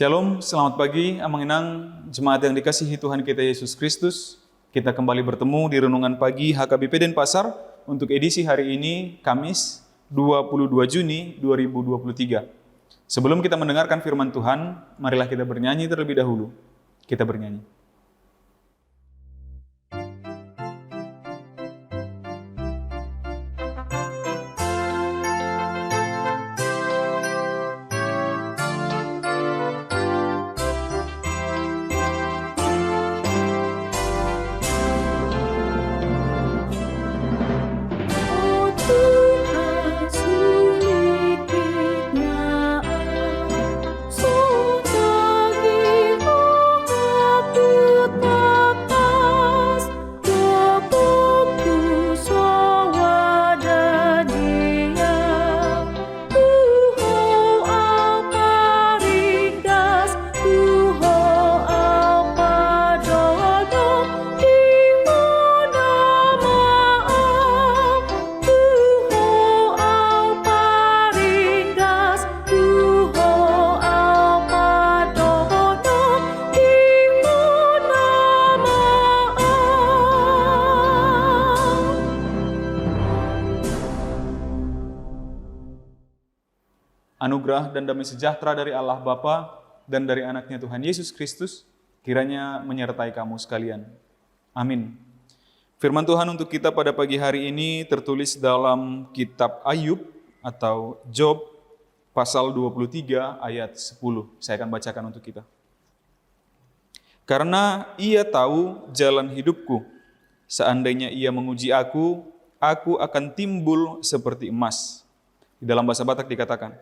Shalom, selamat pagi, Amanginang, jemaat yang dikasihi Tuhan kita Yesus Kristus. Kita kembali bertemu di Renungan Pagi HKBP Denpasar untuk edisi hari ini, Kamis 22 Juni 2023. Sebelum kita mendengarkan firman Tuhan, marilah kita bernyanyi terlebih dahulu. Kita bernyanyi. Anugerah dan damai sejahtera dari Allah Bapa dan dari anaknya Tuhan Yesus Kristus kiranya menyertai kamu sekalian. Amin. Firman Tuhan untuk kita pada pagi hari ini tertulis dalam kitab Ayub atau Job pasal 23 ayat 10. Saya akan bacakan untuk kita. Karena ia tahu jalan hidupku, seandainya ia menguji aku akan timbul seperti emas. Di dalam bahasa Batak dikatakan,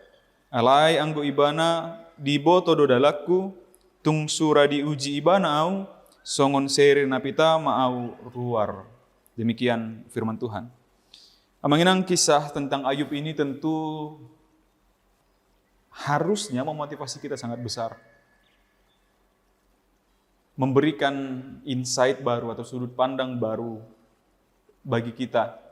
alai anggo ibana di boto dodalaku, tung sura di uji ibana au, songon seri napita maau ruar. Demikian firman Tuhan. Amanginang kisah tentang Ayub ini tentu harusnya memotivasi kita sangat besar. Memberikan insight baru atau sudut pandang baru bagi kita.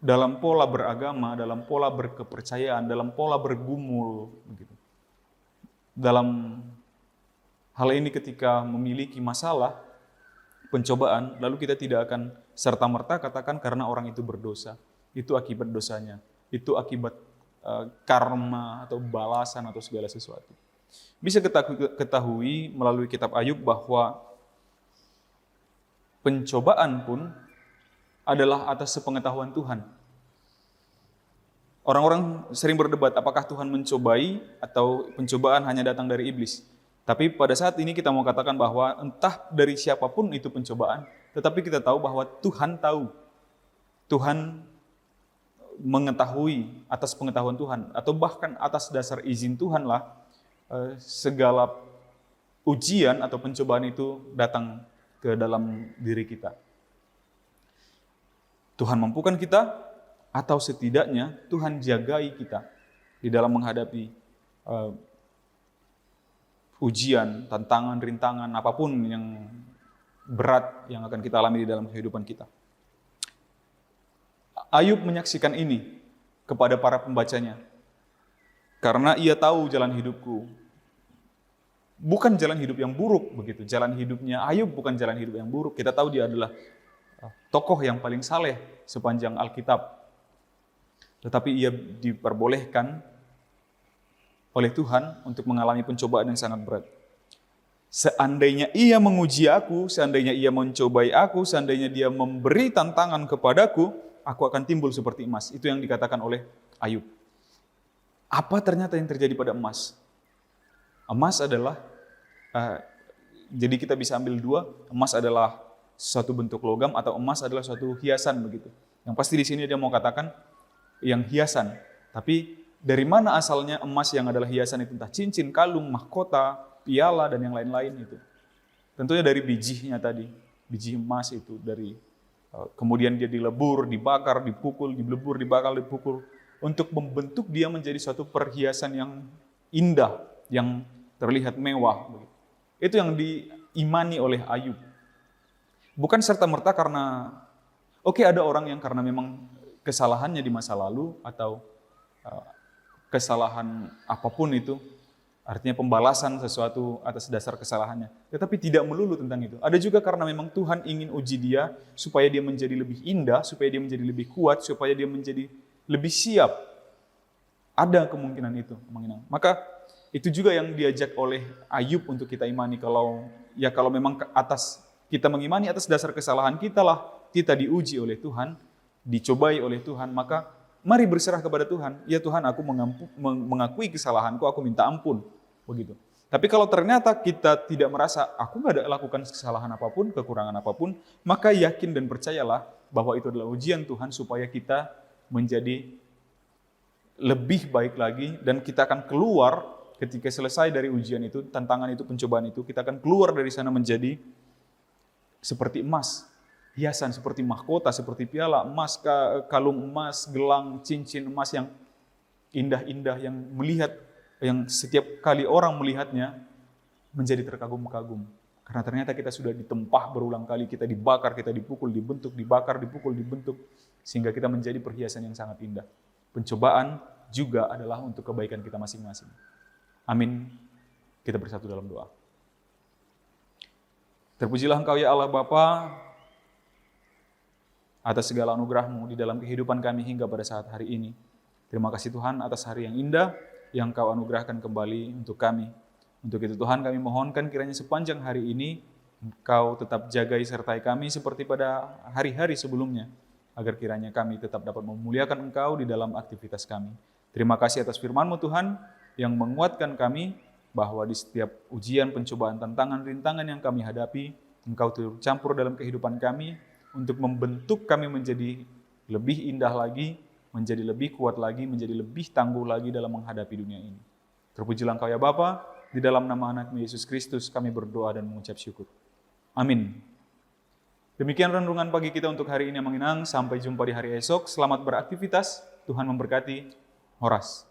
Dalam pola beragama, dalam pola berkepercayaan, dalam pola bergumul. Begitu. Dalam hal ini ketika memiliki masalah, pencobaan, lalu kita tidak akan serta-merta katakan karena orang itu berdosa. Itu akibat dosanya. Itu akibat karma atau balasan atau segala sesuatu. Bisa kita ketahui melalui kitab Ayub bahwa pencobaan pun adalah atas sepengetahuan Tuhan. Orang-orang sering berdebat apakah Tuhan mencobai atau pencobaan hanya datang dari iblis. Tapi pada saat ini kita mau katakan bahwa entah dari siapapun itu pencobaan, tetapi kita tahu bahwa Tuhan tahu. Tuhan mengetahui atas pengetahuan Tuhan, atau bahkan atas dasar izin Tuhanlah segala ujian atau pencobaan itu datang ke dalam diri kita. Tuhan mampukan kita, atau setidaknya Tuhan jagai kita di dalam menghadapi ujian, tantangan, rintangan, apapun yang berat yang akan kita alami di dalam kehidupan kita. Ayub menyaksikan ini kepada para pembacanya. Karena ia tahu jalan hidupku. Bukan jalan hidup yang buruk begitu. Jalan hidupnya Ayub bukan jalan hidup yang buruk. Kita tahu dia adalah tokoh yang paling saleh sepanjang Alkitab. Tetapi ia diperbolehkan oleh Tuhan untuk mengalami pencobaan yang sangat berat. Seandainya ia menguji aku, seandainya ia mencobai aku, seandainya dia memberi tantangan kepadaku, aku akan timbul seperti emas. Itu yang dikatakan oleh Ayub. Apa ternyata yang terjadi pada emas? Emas adalah, jadi kita bisa ambil dua, emas adalah suatu bentuk logam atau emas adalah suatu hiasan begitu. Yang pasti di sini dia mau katakan yang hiasan. Tapi dari mana asalnya emas yang adalah hiasan itu? Entah cincin, kalung, mahkota, piala dan yang lain-lain itu. Tentunya dari bijinya tadi, biji emas itu dari kemudian dia dilebur, dibakar, dipukul, dilebur, dibakar, dipukul untuk membentuk dia menjadi suatu perhiasan yang indah, yang terlihat mewah. Itu yang diimani oleh Ayub. Bukan serta-merta karena, ada orang yang karena memang kesalahannya di masa lalu atau kesalahan apapun itu, Artinya pembalasan sesuatu atas dasar kesalahannya. Tetapi tidak melulu tentang itu. Ada juga karena memang Tuhan ingin uji dia supaya dia menjadi lebih indah, supaya dia menjadi lebih kuat, supaya dia menjadi lebih siap. Ada kemungkinan itu. Maka itu juga yang diajak oleh Ayub untuk kita imani. Kalau memang kita mengimani atas dasar kesalahan kita diuji oleh Tuhan, dicobai oleh Tuhan, maka mari berserah kepada Tuhan. Ya Tuhan, aku mengakui kesalahanku, aku minta ampun. Begitu. Tapi kalau ternyata kita tidak merasa, aku nggak ada lakukan kesalahan apapun, kekurangan apapun, maka yakin dan percayalah bahwa itu adalah ujian Tuhan supaya kita menjadi lebih baik lagi, dan kita akan keluar ketika selesai dari ujian itu, tantangan itu, pencobaan itu, kita akan keluar dari sana menjadi seperti emas, hiasan seperti mahkota, seperti piala emas, kalung emas, gelang, cincin emas yang indah-indah, yang setiap kali orang melihatnya menjadi terkagum-kagum. Karena ternyata kita sudah ditempah berulang kali, kita dibakar, kita dipukul, dibentuk, dibakar, dipukul, dibentuk, sehingga kita menjadi perhiasan yang sangat indah. Pencobaan juga adalah untuk kebaikan kita masing-masing. Amin. Kita bersatu dalam doa. Terpujilah Engkau ya Allah Bapa, atas segala anugerah-Mu di dalam kehidupan kami hingga pada saat hari ini. Terima kasih Tuhan atas hari yang indah yang Kau anugerahkan kembali untuk kami. Untuk itu Tuhan, kami mohonkan kiranya sepanjang hari ini Engkau tetap jagai sertai kami seperti pada hari-hari sebelumnya, agar kiranya kami tetap dapat memuliakan Engkau di dalam aktivitas kami. Terima kasih atas firman-Mu Tuhan, yang menguatkan kami bahwa di setiap ujian, pencobaan, tantangan, rintangan yang kami hadapi, Engkau turut campur dalam kehidupan kami untuk membentuk kami menjadi lebih indah lagi, menjadi lebih kuat lagi, menjadi lebih tangguh lagi dalam menghadapi dunia ini. Terpujilah Engkau ya Bapa, di dalam nama anak-Mu Yesus Kristus kami berdoa dan mengucap syukur. Amin. Demikian renungan pagi kita untuk hari ini, Manginang. Sampai jumpa di hari esok. Selamat beraktivitas. Tuhan memberkati. Horas.